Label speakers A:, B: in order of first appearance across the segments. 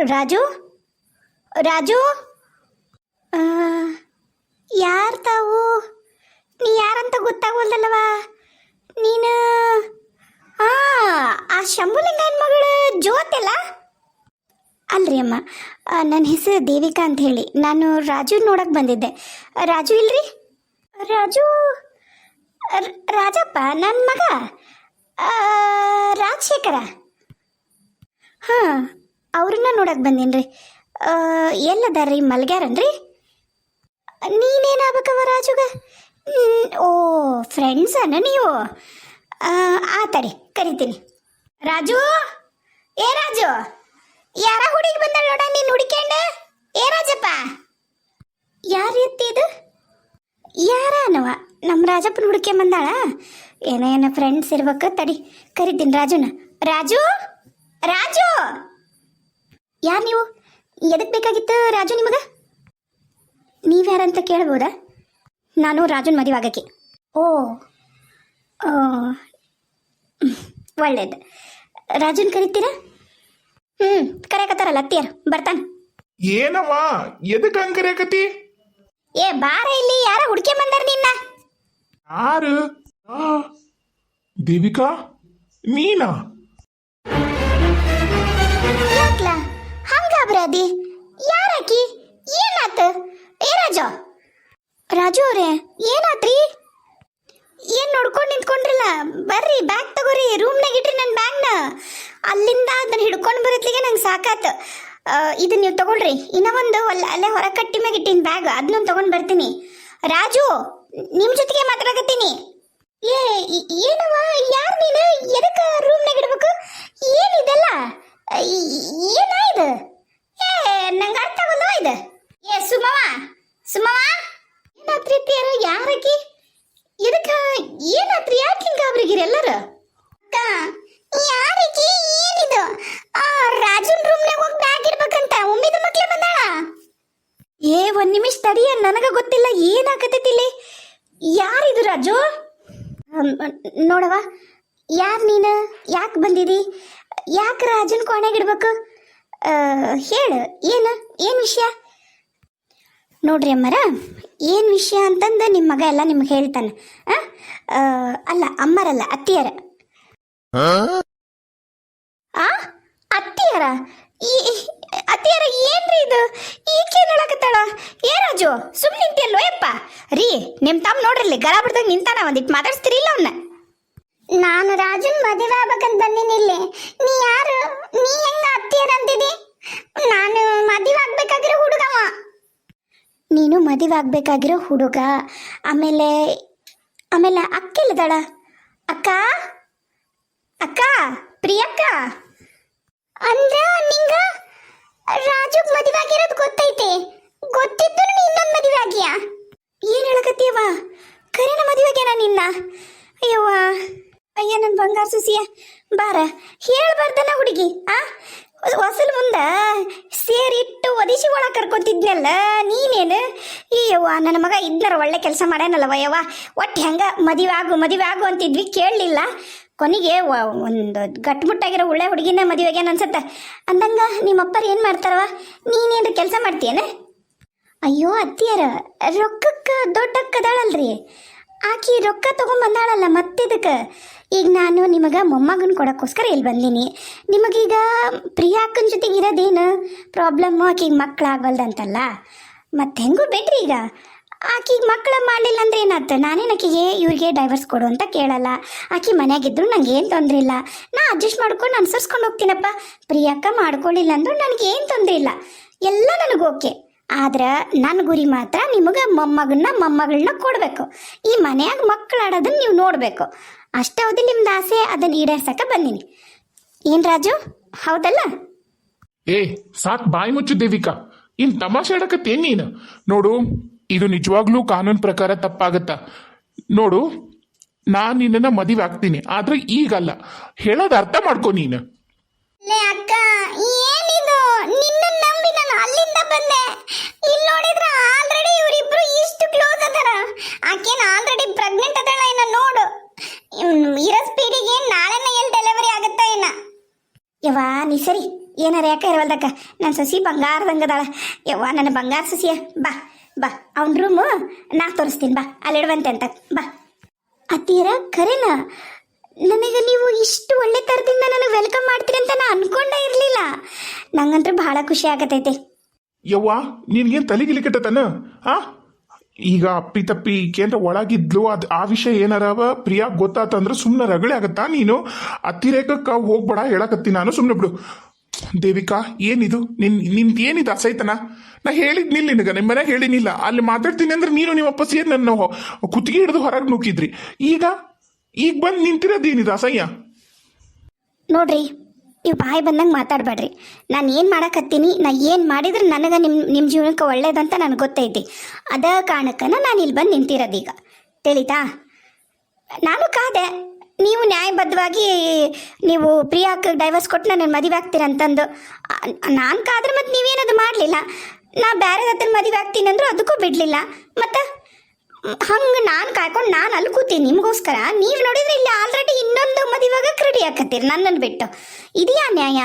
A: ರಾಜು ರಾಜು ಯಾರು ತಾವು? ನೀ ಯಾರಂತ ಗೊತ್ತಾಗೋಲ್ದಲ್ಲವ. ನೀನು ಆ ಶಂಭುಲಿಂಗನ ಮಗಳು ಜ್ಯೋತಿಲ್ಲ? ಅಲ್ರಿ ಅಮ್ಮ, ನನ್ನ ಹೆಸರು ದೇವಿಕಾ ಅಂತ ಹೇಳಿ. ನಾನು ರಾಜು ನೋಡಕ್ಕೆ ಬಂದಿದ್ದೆ. ರಾಜು ಇಲ್ರಿ? ರಾಜು ರಾಜಪ್ಪ ನನ್ನ ಮಗ ರಾಜಶೇಖರ. ಹಾಂ, ಅವ್ರನ್ನ ನೋಡಕ್ಕೆ ಬಂದೀನಿ ರೀ. ಎಲ್ಲದಾರ್ರಿ? ಮಲ್ಗ್ಯಾರನ್ರಿ? ನೀನೇನಾಗಬೇಕವ ರಾಜುಗ? ಓ, ಫ್ರೆಂಡ್ಸನ ನೀವು? ಆತಡಿ ಕರಿತೀನಿ. ರಾಜು, ಏ ರಾಜು, ಯಾರ ಹುಡುಗಿ ಬಂದ ನೋಡ ನೀನು ಹುಡುಕ್ಯಾಂಡ? ಏ ರಾಜಪ್ಪ, ಯಾರು ಎತ್ತಿ ಇದು? ಯಾರನವ? ನಮ್ಮ ರಾಜಪ್ಪನ ಹುಡುಕಿ ಬಂದಾಳ. ಏನೋ ಫ್ರೆಂಡ್ಸ್ ಇರ್ಬೇಕು. ತಡಿ ಕರಿತೀನಿ ರಾಜುನ. ರಾಜು ರಾಜು, ಯಾರು ನೀವು? ಎದಕ್ಕೆ ಬೇಕಾಗಿತ್ತು ರಾಜು ನಿಮಗೆ? ನೀವ್ಯಾರಂತ ಕೇಳ್ಬೋದಾ? ನಾನು ರಾಜುನ ಮದುವೆ ಆಗಕ್ಕೆ. ಓ, ಒಳ್ಳೇದು. ರಾಜುನ್ ಕರಿತೀರಾ? ಕರೆಯಕತ್ತಾರಲ್ಲ ಅತ್ತಿಯರ್, ಬರ್ತಾನೆ.
B: ಏನವ್ವ, ಎದಕ್ಕೆ ಹಂಗೆ ಕರೆಯಕತ್ತಿ?
A: ಏ ಬಾರ ಇಲ್ಲಿ, ಯಾರ ಹುಡುಕಿ ಬಂದಾರ ನಿನ್ನ?
B: ಯಾರು? ದೇವಿಕಾ, ನೀನಾ?
A: ಯಾಕ್ಲ ಹಂಗಾಬ್ರಾದಿ? ಯಾರಾಕಿ? ಏನಾತ? ಏ ರಾಜು, ರಾಜು ಅವ್ರೆ, ಏನಾತ್ರಿ? ಏನ್ ನೋಡ್ಕೊಂಡು ನಿಂತ್ಕೊಂಡ್ರಲ್ಲ? ಬರ್ರಿ, ಬ್ಯಾಗ್ ತಗೋರಿ, ರೂಮ್ನಾಗ ಇಟ್ರಿ ನನ್ನ ಬ್ಯಾಗ್ನ. ಅಲ್ಲಿಂದ ಅದನ್ನ ಹಿಡ್ಕೊಂಡು ಬರತ್ಲಿಗೆ ನಂಗೆ ಸಾಕಾತು. ಇದನ್ನ ನೀವು ತಗೊಳ್ರಿ. ಇನ್ನೂ ಒಂದು ಅಲ್ಲೇ ಹೊರ ಕಟ್ಟಿ ಮ್ಯಾಗ ಇಟ್ಟಿನ ಬ್ಯಾಗ್, ಅದನ್ನ ತಗೊಂಡು ಬರ್ತೀನಿ. ರಾಜು, ನಿಮ್ಮ ಜೊತೆಗೆ ಮಾತಾಡಕತ್ತೀನಿ. ಏನವ? ಯಾರು ನೀನು? ಎದಕ್ಕೆ ರೂಮ್ನಾಗ ಇಡ್ಬೇಕು? ಏನಿದೆಲ್ಲ? ಏನಾಯ್ತು? ನಂಗೆ ಅರ್ಥ ಆಗಲ್ಲ ಇದು. ಸುಮವ, ಸುಮವ, ಏನಾತ್ರಿ? ಯಾರಕಿ? ಇದಕ್ಕ ಏನಾತ್ರಿ? ಯಾಕೆ ಹಿಂಗ ಅವ್ರಿಗಿರಿ ಎಲ್ಲರೂ? ಅಕ್ಕ, ಯಾರಕಿ? ಏನಿದು? ರಾಜುನ್ ರೂಮ್ನಾಗ ಹೋಗಿ ಬ್ಯಾಗ್ ಇಡ್ಬೇಕಂತ ಒಮ್ಮಿದ ಮಕ್ಳೆ ಬಂದಾಳ. ಒಂದ್ ನಿಮಿಷ ತಡಿಯ, ನನಗ ಗೊತ್ತಿಲ್ಲ ಏನಾಗತೈತಿ ಇಲ್ಲಿ. ಯಾರಿದು ರಾಜು? ನೋಡವ, ಯಾರು ನೀನು? ಯಾಕೆ ಬಂದಿದಿ? ಯಾಕೆ ರಾಜನ್ ಕೋಣೆಗೆ ಇಡ್ಬೇಕು? ಹೇಳು, ಏನು ವಿಷಯ? ನೋಡ್ರಿ ಅಮ್ಮರ, ಏನು ವಿಷಯ ಅಂತಂದು ನಿಮ್ಮ ಮಗ ಎಲ್ಲ ನಿಮ್ಗೆ ಹೇಳ್ತಾನೆ. ಅಲ್ಲ, ಅಮ್ಮರಲ್ಲ, ಅತ್ತಿಯರ. ಅತ್ತಿಯರ? ಅತ್ತಿಯರ ಏನ್ರಿ ಇದು? ಈಕೇನು ಹೇಳಕತ್ತಾಳ? ಏ ರಾಜು, ಸುಮ್ಮನೆ ನಿಂತಿಯಲ್ಲೋ ಯಪ್ಪ. ರೀ, ನಿಮ್ಮ ತಮ್ಮ ನೋಡ್ರಿ ಗಲ ಬಿಡ್ದಾಗ ನಿಂತಾನ. ಒಂದಿಟ್ಟು ಮಾತಾಡ್ಸ್ತಿರಿಲ್ಲ ಅವನ್ನ. ನಾನು ರಾಜನ್ ಮದುವೆ ಆಗ್ಬೇಕಂತ ಬಂದೀನಿ ಇಲ್ಲಿ. ನೀ ಯಾರು? ನೀ ಹೆಂಗ ಅತ್ತಿಯರ ಅಂತಿದಿ? ನಾನು ಮದುವೆ ಆಗ್ಬೇಕಾಗಿರೋ ಹುಡುಗವ. ನೀನು ಮದುವೆ ಆಗ್ಬೇಕಾಗಿರೋ ಹುಡುಗ? ಆಮೇಲೆ ಅಕ್ಕಿಲ್ಲದಾಳ? ಅಕ್ಕ, ಅಕ್ಕ, ಪ್ರಿಯಕ್ಕ ಅಂದ್ರ ನಿಂಗ ರಾಜುಗ್ ಮದುವೆ ಆಗಿರೋದು ಗೊತ್ತೈತೆ? ಗೊತ್ತಿದ್ದು ಇನ್ನೊಂದು ಮದುವೆ ಆಗಿಯ? ಏನ್ ಹೇಳಕತ್ತೀವ? ಕರೆನ ಮದುವೆ ಆಗ್ಯಾನ ನಿನ್ನ? ಅಯ್ಯವ್ವ, ಅಯ್ಯ ನನ್ನ ಬಂಗಾರ ಸುಸಿಯ, ಬಾರ. ಹೇಳ್ಬಾರ್ದನ ಹುಡುಗಿ? ಹೊಸಲು ಮುಂದ ಸೇರಿಟ್ಟು ಒದಿಸಿ ಒಳಗೆ ಕರ್ಕೊತಿದ್ನಲ್ಲ ನೀನೇನು? ಅಯ್ಯವ್ವ, ನನ್ನ ಮಗ ಇದ್ನಾರ ಒಳ್ಳೆ ಕೆಲಸ ಮಾಡ್ಯಾನಲ್ಲವ ಯವ್ವ. ಒಟ್ಟು ಹೆಂಗ ಮದುವೆ ಆಗು ಅಂತಿದ್ವಿ, ಕೇಳಲಿಲ್ಲ. ಕೊನೆಗೆ ಒಂದು ಗಟ್ಮುಟ್ಟಾಗಿರೋ ಒಳ್ಳೆ ಹುಡುಗಿನ ಮದುವೆಗೇನು ಅನ್ಸತ್ತ. ಅಂದಂಗ ನಿಮ್ಮಪ್ಪರು ಏನು ಮಾಡ್ತಾರವ? ನೀನೇನು ಕೆಲಸ ಮಾಡ್ತೀಯನ? ಅಯ್ಯೋ ಅತ್ತಿಯರ, ರೊಕ್ಕಕ್ಕೆ ದೊಡ್ಡಕ್ಕದಾಳಲ್ರಿ, ಆಕಿ ರೊಕ್ಕ ತೊಗೊಂಬಂದಾಳಲ್ಲ ಮತ್ತಿದಕ್ಕೆ. ಈಗ ನಾನು ನಿಮಗೆ ಮೊಮ್ಮಗನ ಕೊಡೋಕ್ಕೋಸ್ಕರ ಇಲ್ಲಿ ಬಂದೀನಿ. ನಿಮಗೀಗ ಪ್ರಿಯಾಕ್ಕನ ಜೊತೆಗೆ ಇರೋದೇನು ಪ್ರಾಬ್ಲಮ್ಮು? ಆಕಿಗೆ ಮಕ್ಕಳಾಗಲ್ದಂತಲ್ಲ, ಮತ್ತೆ ಹೆಂಗೂ ಬಿಡ್ರಿ. ಈಗ ಆಕಿಗೆ ಮಕ್ಕಳ ಮಾಡಲಿಲ್ಲ ಅಂದ್ರೆ ಏನಾಯ್ತು? ನಾನೇನು ಆಕಿಗೆ ಇವ್ರಿಗೆ ಡೈವರ್ಸ್ ಕೊಡು ಅಂತ ಕೇಳಲ್ಲ. ಆಕಿ ಮನೆಯಾಗಿದ್ರು ನನಗೆ ಏನು ತೊಂದರೆ ಇಲ್ಲ. ನಾ ಅಡ್ಜಸ್ಟ್ ಮಾಡ್ಕೊಂಡು ಅನುಸರಿಸ್ಕೊಂಡು ಹೋಗ್ತೀನಪ್ಪ. ಪ್ರಿಯಕ್ಕ ಮಾಡ್ಕೊಳ್ಳಿಲ್ಲ ಅಂದ್ರೂ ನನಗೇನು ತೊಂದರೆ ಇಲ್ಲ, ಎಲ್ಲ ನನಗೆ ಓಕೆ. ಆದ್ರೆ ನನ್ನ ಗುರಿ ಮಾತ್ರ ನಿಮಗೆ ಮೊಮ್ಮಗಳನ್ನ ಕೊಡಬೇಕು. ಈ ಮನೆಯಾಗ ಮಕ್ಕಳು ಆಡೋದನ್ನ ನೀವು ನೋಡಬೇಕು ಅಷ್ಟೇ. ಹೌದು, ನಿಮ್ದು ಆಸೆ, ಅದನ್ನು ಈಡೇರ್ಸಕ್ಕೆ ಬಂದೀನಿ. ಏನು ರಾಜು, ಹೌದಲ್ಲ?
B: ಸಾಕ್ ಬಾಯಿ ಮುಚ್ಚು ದೇವಿಕಾ. ಇನ್ ತಮಾಷೆ ಆಡಕತ್ತೇನ್ ನೀನು? ನೋಡು, ಇದು ನಿಜವಾಗ್ಲೂ ಕಾನೂನು ಪ್ರಕಾರ ತಪ್ಪಾಗತ್ತ. ನೋಡು, ನಾನು ನಿನ್ನ ಮದುವೆ ಆಗ್ತೀನಿ, ಆದ್ರೆ ಈಗಲ್ಲ. ಹೇಳೋದು ಅರ್ಥ ಮಾಡ್ಕೊ ನೀನು.
A: ಅಕ್ಕ, ಏನಿದು? ನಿನ್ನ ನಂಬಿ ನಾನು ಅಲ್ಲಿಂದ ಬಂದೆ. ಇಲ್ಲಿ ನೋಡಿದ್ರ ಆಲ್ರೆಡಿ ಇವರಿಬ್ರು ಇಷ್ಟು ಕ್ಲೋಸ್ ಅದಾರ. ಆಕೇನ ಆಲ್ರೆಡಿ ಪ್ರೆಗ್ನೆಂಟ್ ಅದಳ. ಇನ್ನ ನೋಡು, ಇರೋ ಸ್ಪೀಡಿಗೆ ನಾಳೆನ ಎಲ್ಲಿ ಡೆಲಿವರಿ ಆಗುತ್ತಾ? ಇನ್ನ ಯವ್ವ ನೀ ಸರಿ, ಏನ ಯಾಕೆ ಇರವಲ್ದಕ್ಕ ನನ್ನ ಸಸಿ ಬಂಗಾರದಂಗದಾಳ. ಯವ್ವ ನನ್ನ ಬಂಗಾರ ಸಸಿಯ ಬಾ ಬಾ ಅವನ ರೂಮು ನಾ ತೋರಿಸ್ತೀನಿ ಬಾ ಅಲ್ಲಿಡುವಂತೆ ಅಂತ ಬಾ. ಅತ್ತೀರ ಖರೇನಾ ನನಗೆ ನೀವು ಇಷ್ಟು ಒಳ್ಳೆ ಥರದಿಂದ ನನಗೆ ವೆಲ್ಕಮ್ ಮಾಡ್ತೀರಿ ಅಂತ ನಾ ಅನ್ಕೊಂಡೇ ಇರಲಿಲ್ಲ. ನಂಗಂತೂ ಭಾಳ ಖುಷಿ ಆಗತೈತೆ.
B: ಯವ್ವ ನಿನ್ಗೇನು ತಲೆಗಿಲಿ ಕೆಟ್ಟತನ ಆ ಈಗ ಅಪ್ಪಿ ತಪ್ಪಿ ಕೇಂದ್ರ ಒಳಗಿದ್ಲು ಆ ವಿಷಯ ಏನಾರವ ಪ್ರಿಯಾ ಗೊತ್ತಾತಂದ್ರೆ ಸುಮ್ಮನೆ ರಗಳೆ ಆಗತ್ತಾ ನೀನು? ಅತಿರೇಕಕ್ಕೆ ಹೋಗ್ಬೇಡ ಹೇಳಕತ್ತಿ ನಾನು, ಸುಮ್ಮನೆ ಬಿಡು. ದೇವಿಕಾ ಏನಿದು ನಿಂದೇನಿದು ಅಸೈತನ? ನಾ ಹೇಳಿದ್ನಿಲ್ಲ ನಿನಗೆ, ನಿಮ್ಮ ಮನೆಗೆ ಹೇಳಿನಿಲ್ಲ. ಅಲ್ಲಿ ಮಾತಾಡ್ತೀನಿ ಅಂದ್ರೆ ನೀನು ನಿಮ್ಮಪ್ಪ ಸೇರಿ ನನ್ನ ಕುತ್ತಿಗೆ ಹಿಡಿದು ಹೊರಗೆ ನೂಕಿದ್ರಿ. ಈಗ ಬಂದು ನಿಂತಿರೋದೇನಿದು ಅಸಹ್ಯ?
A: ನೋಡ್ರಿ ನೀವು ಬಾಯಿ ಬಂದಂಗೆ ಮಾತಾಡಬೇಡ್ರಿ. ನಾನು ಏನು ಮಾಡಕತ್ತೀನಿ, ನಾ ಏನು ಮಾಡಿದ್ರೆ ನನಗೆ ನಿಮ್ಮ ಜೀವನಕ್ಕೆ ಒಳ್ಳೇದಂತ ನನಗೆ ಗೊತ್ತೈತಿ. ಅದ ಕಾರಣಕ್ಕನ ನಾನು ಇಲ್ಲಿ ಬಂದು ನಿಂತಿರೋದೀಗ, ತಿಳಿತಾ? ನಾನು ಕಾದೆ ನೀವು ನ್ಯಾಯಬದ್ಧವಾಗಿ ನೀವು ಪ್ರಿಯಾಕ್ಕೆ ಡೈವರ್ಸ್ ಕೊಟ್ಟು ನನ್ನ ಮದುವೆ ಆಗ್ತೀರಂತಂದು. ನಾನು ಕಾದ್ರೆ ಮತ್ತು ನೀವೇನದು ಮಾಡಲಿಲ್ಲ. ನಾ ಬೇರೆ ಹತ್ರ ಮದುವೆ ಆಗ್ತೀನಿ ಅಂದರೂ ಅದಕ್ಕೂ ಬಿಡಲಿಲ್ಲ. ಮತ್ತು ಹಂಗೆ ನಾನು ಕಾಯ್ಕೊಂಡು ನಾನು ಅಲ್ಲಿ ಕೂತೀನಿ ನಿಮಗೋಸ್ಕರ. ನೀವು ನೋಡಿದ್ರೆ ಇಲ್ಲಿ ಆಲ್ರೆಡಿ ಇನ್ನೊಂದು ಮದುವೆಗೆ ರೆಡಿ ಆಕತ್ತೀರಿ ನನ್ನನ್ನು ಬಿಟ್ಟು. ಇದೆಯಾ ನ್ಯಾಯ?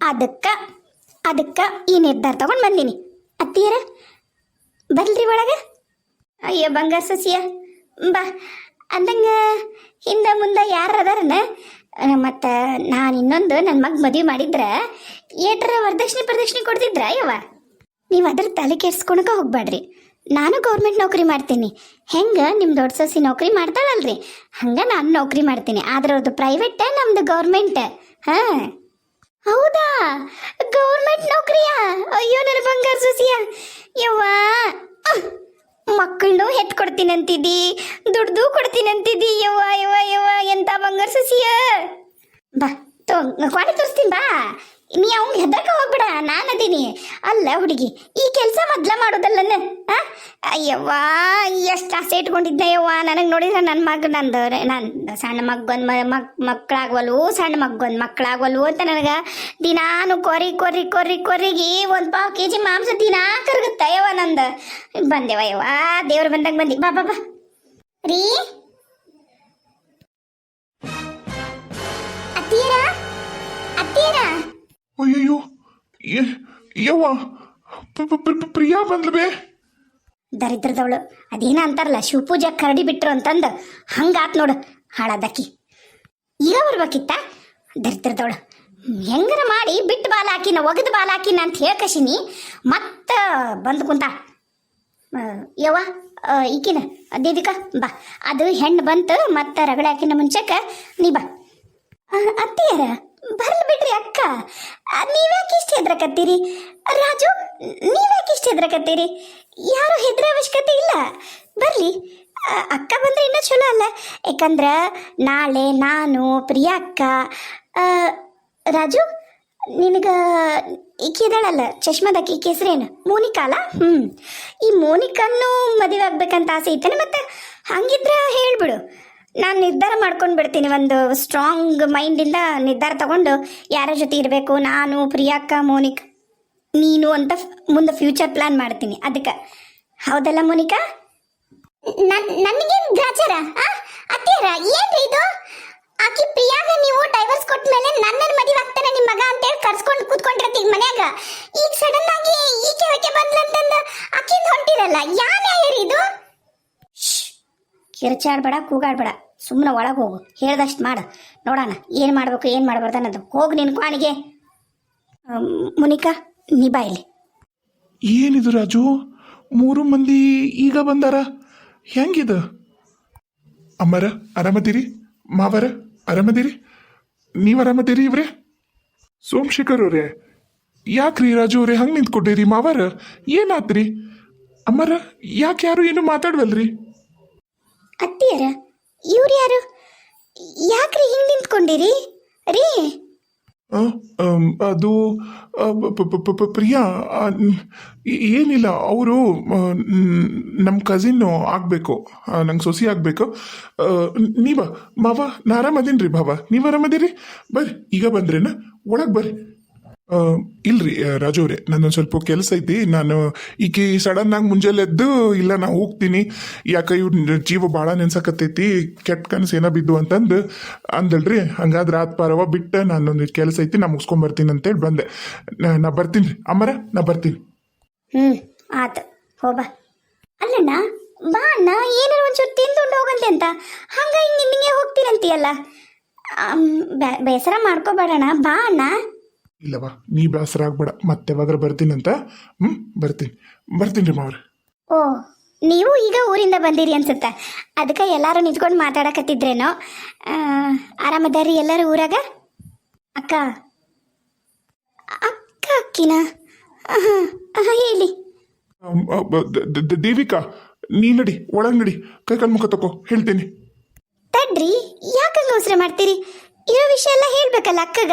A: ಅದಕ್ಕೆ ಈ ನಿರ್ಧಾರ ತಗೊಂಡು ಬಂದೀನಿ. ಅತ್ತಿಯರ ಬರ್ಲ್ರಿ ಒಳಗೆ. ಅಯ್ಯೋ ಬಂಗಾರ ಸಸಿಯ ಬಾ ಅಂದಂಗೆ ಹಿಂದೆ ಮುಂದೆ ಯಾರು ಅದಾರನ? ಮತ್ತು ನಾನು ಇನ್ನೊಂದು ನನ್ನ ಮಗ ಮದುವೆ ಮಾಡಿದ್ರೆ ಏಟ್ರ ವರದಕ್ಷಿಣೆ ಕೊಡ್ತಿದ್ರ ಯವ್ವ? ನೀವು ಅದ್ರ ತಲೆ ಕೆಡ್ಸ್ಕೊಳಕ್ಕೆ ಹೋಗ್ಬೇಡ್ರಿ. ನಾನು ಗೌರ್ಮೆಂಟ್ ನೌಕರಿ ಮಾಡ್ತೀನಿ. ಹೆಂಗೆ ನಿಮ್ಮ ದೊಡ್ಡ ಸಸಿ ನೌಕರಿ ಮಾಡ್ತಾಳಲ್ರಿ ಹಂಗೆ ನಾನು ನೌಕರಿ ಮಾಡ್ತೀನಿ. ಆದ್ರೆ ಅವ್ರದ್ದು ಪ್ರೈವೇಟ್, ನಮ್ಮದು ಗೌರ್ಮೆಂಟ್. ಹಾಂ ಹೌದಾ, ಗೌರ್ಮೆಂಟ್ ನೌಕರಿಯಾ? ಅಯ್ಯೋ ನನ್ನ ಬಂಗಾರ ಸಸಿಯ ಯವ್ವ, ಮಕ್ಕಳನ್ನೂ ಹೆತ್ತು ಕೊಡ್ತೀನಿ ಅಂತಿದ್ದಿ, ದುಡ್ದು ಕೊಡ್ತೀನಿ ಅಂತಿದ್ದಿ. ಯವ್ವ ಯವ್ವ ಯವ್ವ ಎಂತ ಬಂಗಾರ ಸಸಿಯ. ಬಾ ಕ್ವಾಡಿ ತೋರಿಸ್ತೀನಿ ಬಾ. ನೀ ಅವ್ನಿಗೆ ಹೆದರ್ಕ ಹೋಗ್ಬೇಡ, ನಾನು ಅದೀನಿ. ಅಲ್ಲ ಹುಡುಗಿ, ಈ ಕೆಲಸ ಮೊದ್ಲ ಮಾಡೋದಲ್ಲನ? ಅಯ್ಯವ್ವ ಎಷ್ಟು ಆಸೆ ಇಟ್ಕೊಂಡಿದ್ದೆ ಯವ್ವ. ನನಗೆ ನೋಡಿದ್ರೆ ನನ್ನ ಮಗ ನಂದು ಸಣ್ಣ ಮಗೊಂದು ಮಕ್ಕಳಾಗ್ವಲ್ವು, ಸಣ್ಣ ಮಗೊಂದು ಮಕ್ಕಳಾಗ್ವಲ್ವು ಅಂತ ನನಗೆ ದಿನಾನು ಕೊರ್ರಿಗೆ 1 ಪಾವು kg ಮಾಂಸ ದಿನಾ ಕರಗುತ್ತ ಯವ್ವ ನಂದು. ಬಂದೆವ ಯವ್ವ, ದೇವ್ರು ಬಂದಾಗ ಬಂದಿ. ಬಾ ಬಾ ಬಾ ರೀ. ಅತ್ತೀರ
B: ಅಯ್ಯಯ್ಯೋ ಯವ್ವ ಪ್ರಿಯಾ ಬಂದ್ಲಬೇ.
A: ದರಿದ್ರದವಳು, ಅದೇನ ಅಂತಾರಲ್ಲ ಶಿವಪೂಜೆ ಕರಡಿ ಬಿಟ್ರು ಅಂತಂದು ಹಂಗಾತ್ ನೋಡು ಹಾಳಾದಕ್ಕಿ. ಈಗ ಬರ್ಬೇಕಿತ್ತ ದರಿದ್ರದವಳು. ಹೆಂಗರ ಮಾಡಿ ಬಿಟ್ಟು ಬಾಲ ಹಾಕಿನ ಒಗದು ಬಾಲ ಹಾಕಿನ ಅಂತ ಹೇಳ್ಕಶಿನಿ ಮತ್ತೆ ಬಂದು ಕುಂತ. ಯವ್ವ ಈಕಿನ ದೇವಿಕಾ ಬಾ, ಅದು ಹೆಣ್ಣು ಬಂತು ಮತ್ತೆ ರಗಳೆ ಹಾಕಿನ ಮುಂಚೆಕ ನೀ ಬಾ. ಅತ್ತಿಯರ ಬರ್ಲಿ ಬಿಡ್ರಿ ಅಕ್ಕ, ನೀವ್ಯಾಕೆ ಇಷ್ಟ ಹೆದ್ರಕತ್ತೀರಿ? ರಾಜು ನೀವ್ಯಾಕೆ ಇಷ್ಟ ಹೆದ್ರಕತ್ತೀರಿ? ಯಾರು ಹೆದ್ರ ಅವಶ್ಯಕತೆ ಇಲ್ಲ, ಬರ್ಲಿ. ಅಕ್ಕ ಬಂದ್ರೆ ಇನ್ನೂ ಚಲೋ ಅಲ್ಲ. ಯಾಕಂದ್ರೆ ನಾಳೆ ನಾನು ಪ್ರಿಯಾ ಅಕ್ಕ, ರಾಜು ನಿನಗೆ ಈಕೆ ಇದ್ದಾಳಲ್ಲ ಚಶ್ಮದಕ್ಕೆ, ಈಕೆ ಹೆಸ್ರೇನು ಮೋನಿಕಾ ಅಲ್ಲ? ಈ ಮೋನಿಕನ್ನು ಮದುವೆ ಆಗ್ಬೇಕಂತ ಆಸೆ ಐತೇನೆ? ಮತ್ತೆ ಹಂಗಿದ್ರೆ ಹೇಳ್ಬಿಡು, ನಾನು ನಿರ್ಧಾರ ಮಾಡ್ಕೊಂಡು ಬಿಡ್ತೀನಿ. ಒಂದು ಸ್ಟ್ರಾಂಗ್ ಮೈಂಡಿಂದ ನಿರ್ಧಾರ ತಗೊಂಡು ಯಾರ ಜೊತೆ ಇರಬೇಕು, ನಾನು ಪ್ರಿಯಾಕ್ಕ ಮೋನಿಕಾ ನೀನು ಅಂತ ಮುಂದೆ ಫ್ಯೂಚರ್ ಪ್ಲಾನ್ ಮಾಡ್ತೀನಿ. ಅದಕ್ಕೆ ಹೌದಲ್ಲ ಮೋನಿಕಾ? ನನಗೇನು ಗ್ರಾಚಾರ ಅತ್ತಿಯರ ಏನ್ರಿ ಇದು? ಆಕಿ ಪ್ರಿಯಾಗ ನೀವು ಡೈವರ್ಸ್ ಕೊಟ್ಟ ಮೇಲೆ ನನ್ನನ್ನು ಮದುವೆ ಆಗ್ತಾನೆ ನಿಮ್ಮ ಮಗ ಅಂತೇಳಿ ಕರ್ಸ್ಕೊಂಡು ಕೂತ್ಕೊಂಡಿರ್ತೀವಿ ಮನ್ಯಾಗ. ಈಗ ಸಡನ್ ಆಗಿ ಈಕೆ ಹೊಕ್ಕೆ ಬಂದ್ಲಂತಂದು ಆಕಿಂದ ಹೊಂಟಿರಲ್ಲ, ಯಾವ ನ್ಯಾಯ ರೀ ಇದು? ಕಿರ್ಚಾಡ್ಬೇಡ, ಕೂಗಾಡ್ಬೇಡ, ಸುಮ್ಮನೆ ಒಳಗೆ ಹೋಗು. ಹೇಳ್ದಷ್ಟು ಮಾಡು, ನೋಡೋಣ ಏನು ಮಾಡ್ಬೇಕು ಏನು ಮಾಡ್ಬಾರ್ದು ಅನ್ನೋದು. ಹೋಗು ನಿನ್ನ ಕ್ವಾಣಿಗೆ. ಮುನಿಕಾ ನೀ ಬಾ ಇಲ್ಲಿ.
B: ಏನಿದು ರಾಜು, 3 ಮಂದಿ ಈಗ ಬಂದಾರ, ಹೆಂಗಿದು? ಅಮ್ಮರ ಆರಾಮದಿರಿ? ಮಾವರ ಆರಾಮದಿರಿ? ನೀವು ಆರಾಮದಿರಿ? ಇವ್ರೆ ಸೋಮಶೇಖರ್ ಅವ್ರೆ, ಯಾಕ್ರಿ ರಾಜು ಅವ್ರೆ ಹಂಗೆ ನಿಂತ್ಕೊಟ್ಟಿರಿ? ಮಾವರ ಏನಾತ್ರಿ? ಅಮ್ಮರ ಯಾಕೆ ಯಾರು ಏನು ಮಾತಾಡ್ವಲ್ರಿ?
A: ಅತ್ತಿಯರ ಇವ್ರು ಯಾರು? ಯಾಕ್ರಿ ಹಿಂಗೆ ನಿಂತ್ಕೊಂಡಿರಿ ರೀ?
B: ಅದು ಪ್ರಿಯಾ ಏನಿಲ್ಲ, ಅವರು ನಮ್ಮ ಕಸಿನ್ನು ಆಗಬೇಕು, ನಂಗೆ ಸೊಸಿ ಆಗಬೇಕು. ನೀವ ಮಾವ ನಾ ಆರಾಮದೀನಿ ರೀ. ಬಾಬಾ ನೀವು ಆರಾಮದಿರಿ? ಬರ್ರಿ, ಈಗ ಬಂದ್ರೇನ? ಒಳಗೆ ಬರ್ರಿ.
C: ಇಲ್ರಿ ರಾಜು ಅವ್ರೆ ನನ್ನೊಂದು ಸ್ವಲ್ಪ ಕೆಲಸ ಐತಿ. ನಾನು ಈಕಿ ಸಡನ್ ಆಗಿ ಮುಂಜಾನೆ ಎದ್ದು ಇಲ್ಲ ನಾ ಹೋಗ್ತೀನಿ, ಯಾಕೆ ಇವ್ರ ಜೀವ ಭಾಳ ನೆನ್ಸಕತ್ತೈತಿ, ಕೆಟ್ಟ ಕನಸು ಏನೋ ಬಿದ್ದು ಅಂತಂದು ಅಂದಳ್ರಿ. ಹಂಗಾದ್ರೆ ಆತ್ ಪಾರವ ಬಿಟ್ಟು ನಾನೊಂದು ಕೆಲಸ ಐತಿ, ನಾ ಮುಗಿಸ್ಕೊಂಬರ್ತೀನಿ ಅಂತೇಳಿ ಬಂದೆ. ನಾ ಬರ್ತೀನಿ ರೀ ಅಮ್ಮರ, ನಾ ಬರ್ತೀನಿ.
A: ಆತು ಹೋಗ. ಅಲ್ಲಣ್ಣ ಬಾ ಅಣ್ಣ, ಏನಾರು ಒಂಚೂರು ತಿಂದುಂಡು ಹೋಗಂತೆ ಅಂತ ಹಂಗ ಹಿಂಗೆ ನಿಂಗೆ ಹೋಗ್ತೀನಂತೀಯಲ್ಲ. ಬೇಸರ ಮಾಡ್ಕೋಬೇಡಣ್ಣ, ಬಾ ಅಣ್ಣ.
C: ಇಲ್ಲವಾ ನೀ ಬೇಸರ ಆಗ್ಬೇಡ, ಮತ್ತೆ ಯಾವಾಗಾರ ಬರ್ತೀನಂತ. ಬರ್ತೀನಿ ರೀ ಮಾವ್ರೆ.
A: ಓ, ನೀವು ಈಗ ಊರಿಂದ ಬಂದಿರಿ ಅನ್ಸುತ್ತೆ, ಅದಕ್ಕೆ ಎಲ್ಲರೂ ನಿಂತ್ಕೊಂಡು ಮಾತಾಡಕತ್ತಿದ್ರೇನೋ. ಆರಾಮದಾರಿ ಎಲ್ಲರೂ ಊರಾಗ? ಅಕ್ಕ ಅಕ್ಕ ಅಕ್ಕಿನ ಹೇಳಿ.
C: ದೇವಿಕಾ ನೀ ನಡಿ, ಒಳಗೆ ನಡಿ, ಕೈಕಾಲು ಮುಖ ತಕೋ, ಹೇಳ್ತೀನಿ.
A: ತಡ್ರಿ, ಯಾಕಂಗ ಅವಸರ ಮಾಡ್ತೀರಿ? ಇರೋ ವಿಷಯ ಎಲ್ಲ ಹೇಳ್ಬೇಕಲ್ಲ ಅಕ್ಕಗ.